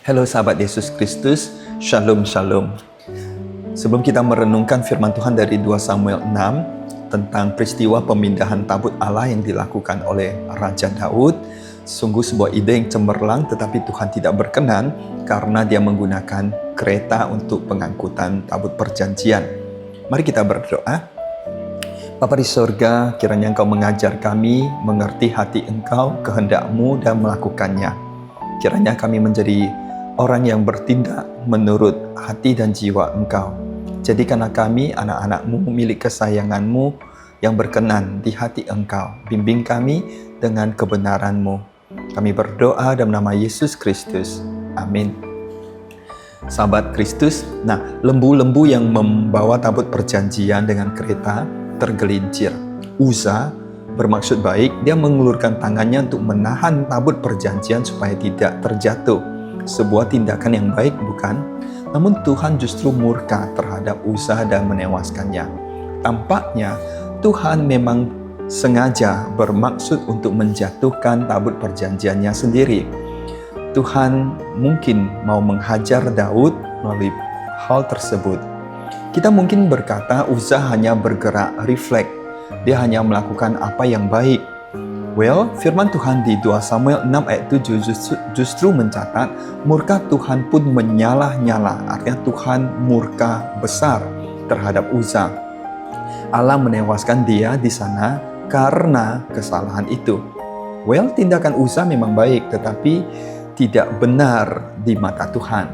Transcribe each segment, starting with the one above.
Halo sahabat Yesus Kristus, Shalom Shalom. Sebelum kita merenungkan firman Tuhan dari 2 Samuel 6 tentang peristiwa pemindahan tabut Allah yang dilakukan oleh Raja Daud, sungguh sebuah ide yang cemerlang tetapi Tuhan tidak berkenan karena dia menggunakan kereta untuk pengangkutan tabut perjanjian. Mari kita berdoa. Bapa di sorga, kiranya Engkau mengajar kami mengerti hati Engkau, kehendak-Mu dan melakukannya. Kiranya kami menjadi orang yang bertindak menurut hati dan jiwa Engkau. Jadikanlah kami anak-anak-Mu, milik kesayangan-Mu yang berkenan di hati Engkau. Bimbing kami dengan kebenaran-Mu. Kami berdoa dalam nama Yesus Kristus. Amin. Sahabat Kristus, lembu-lembu yang membawa tabut perjanjian dengan kereta tergelincir. Uza bermaksud baik, dia mengulurkan tangannya untuk menahan tabut perjanjian supaya tidak terjatuh. Sebuah tindakan yang baik, bukan? Namun Tuhan justru murka terhadap Uza dan menewaskannya. Tampaknya Tuhan memang sengaja bermaksud untuk menjatuhkan tabut perjanjiannya sendiri. Tuhan mungkin mau menghajar Daud melalui hal tersebut. Kita mungkin berkata Uza hanya bergerak refleks. Dia hanya melakukan apa yang baik. Well, firman Tuhan di 2 Samuel 6 ayat 7 justru mencatat murka Tuhan pun menyala-nyala. Artinya Tuhan murka besar terhadap Uza. Allah menewaskan dia di sana karena kesalahan itu. Well, tindakan Uza memang baik tetapi tidak benar di mata Tuhan.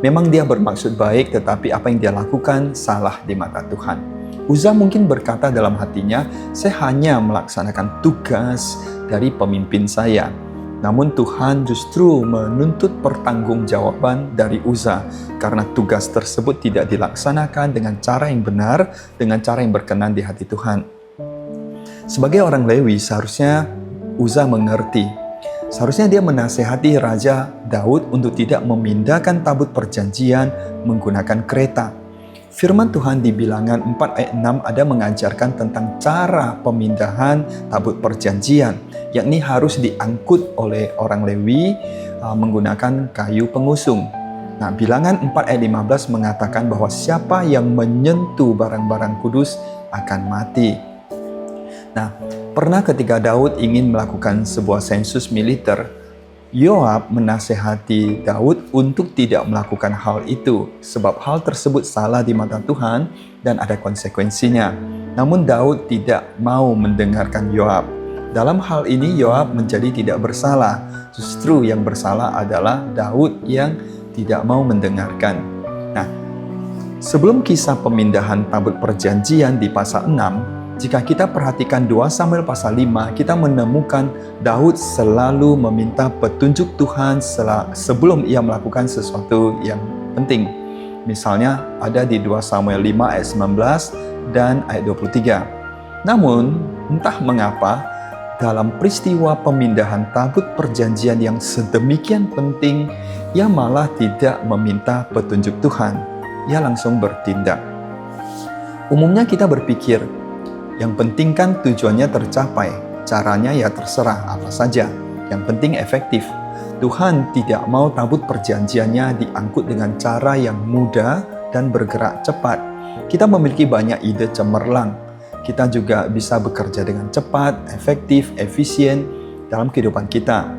Memang dia bermaksud baik tetapi apa yang dia lakukan salah di mata Tuhan. Uza mungkin berkata dalam hatinya, saya hanya melaksanakan tugas dari pemimpin saya. Namun Tuhan justru menuntut pertanggungjawaban dari Uza karena tugas tersebut tidak dilaksanakan dengan cara yang benar, dengan cara yang berkenan di hati Tuhan. Sebagai orang Lewi, seharusnya Uza mengerti. Seharusnya dia menasehati Raja Daud untuk tidak memindahkan tabut perjanjian menggunakan kereta. Firman Tuhan di Bilangan 4 ayat 6 ada mengajarkan tentang cara pemindahan tabut perjanjian, yakni harus diangkut oleh orang Lewi menggunakan kayu pengusung. Bilangan 4 ayat 15 mengatakan bahwa siapa yang menyentuh barang-barang kudus akan mati. Pernah ketika Daud ingin melakukan sebuah sensus militer, Yoab menasehati Daud untuk tidak melakukan hal itu, sebab hal tersebut salah di mata Tuhan dan ada konsekuensinya. Namun Daud tidak mau mendengarkan Yoab. Dalam hal ini Yoab menjadi tidak bersalah. Justru yang bersalah adalah Daud yang tidak mau mendengarkan. Sebelum kisah pemindahan tabut perjanjian di pasal 6, jika kita perhatikan 2 Samuel pasal 5, kita menemukan Daud selalu meminta petunjuk Tuhan sebelum ia melakukan sesuatu yang penting. Misalnya ada di 2 Samuel 5 ayat 19 dan ayat 23. Namun, entah mengapa, dalam peristiwa pemindahan tabut perjanjian yang sedemikian penting, ia malah tidak meminta petunjuk Tuhan. Ia langsung bertindak. Umumnya kita berpikir, yang penting kan tujuannya tercapai, caranya ya terserah apa saja. Yang penting efektif. Tuhan tidak mau tabut perjanjiannya diangkut dengan cara yang mudah dan bergerak cepat. Kita memiliki banyak ide cemerlang. Kita juga bisa bekerja dengan cepat, efektif, efisien dalam kehidupan kita.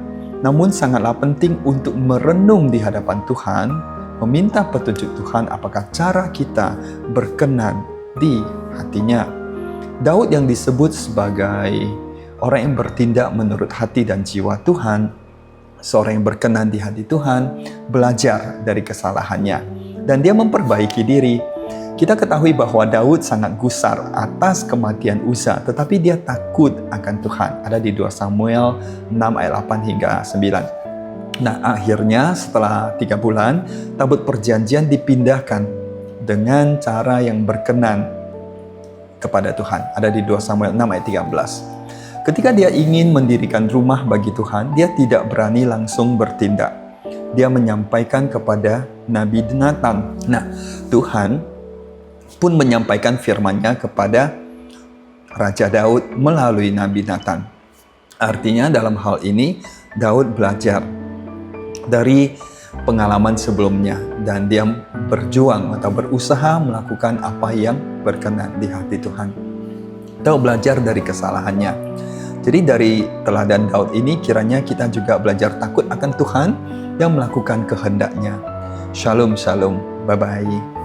Namun sangatlah penting untuk merenung di hadapan Tuhan, meminta petunjuk Tuhan apakah cara kita berkenan di hatinya. Daud yang disebut sebagai orang yang bertindak menurut hati dan jiwa Tuhan, seorang yang berkenan di hati Tuhan, belajar dari kesalahannya. Dan dia memperbaiki diri. Kita ketahui bahwa Daud sangat gusar atas kematian Uza, tetapi dia takut akan Tuhan. Ada di 2 Samuel 6 ayat 8 hingga 9. Akhirnya setelah 3 bulan, tabut perjanjian dipindahkan dengan cara yang berkenan kepada Tuhan. Ada di 2 Samuel 6 ayat 13. Ketika dia ingin mendirikan rumah bagi Tuhan, dia tidak berani langsung bertindak. Dia menyampaikan kepada Nabi Nathan. Tuhan pun menyampaikan firman-Nya kepada Raja Daud melalui Nabi Nathan. Artinya dalam hal ini Daud belajar dari pengalaman sebelumnya dan dia berjuang atau berusaha melakukan apa yang berkenan di hati Tuhan. Atau belajar dari kesalahannya. Jadi dari teladan Daud ini kiranya kita juga belajar takut akan Tuhan yang melakukan kehendak-Nya. Shalom, shalom. Bye-bye.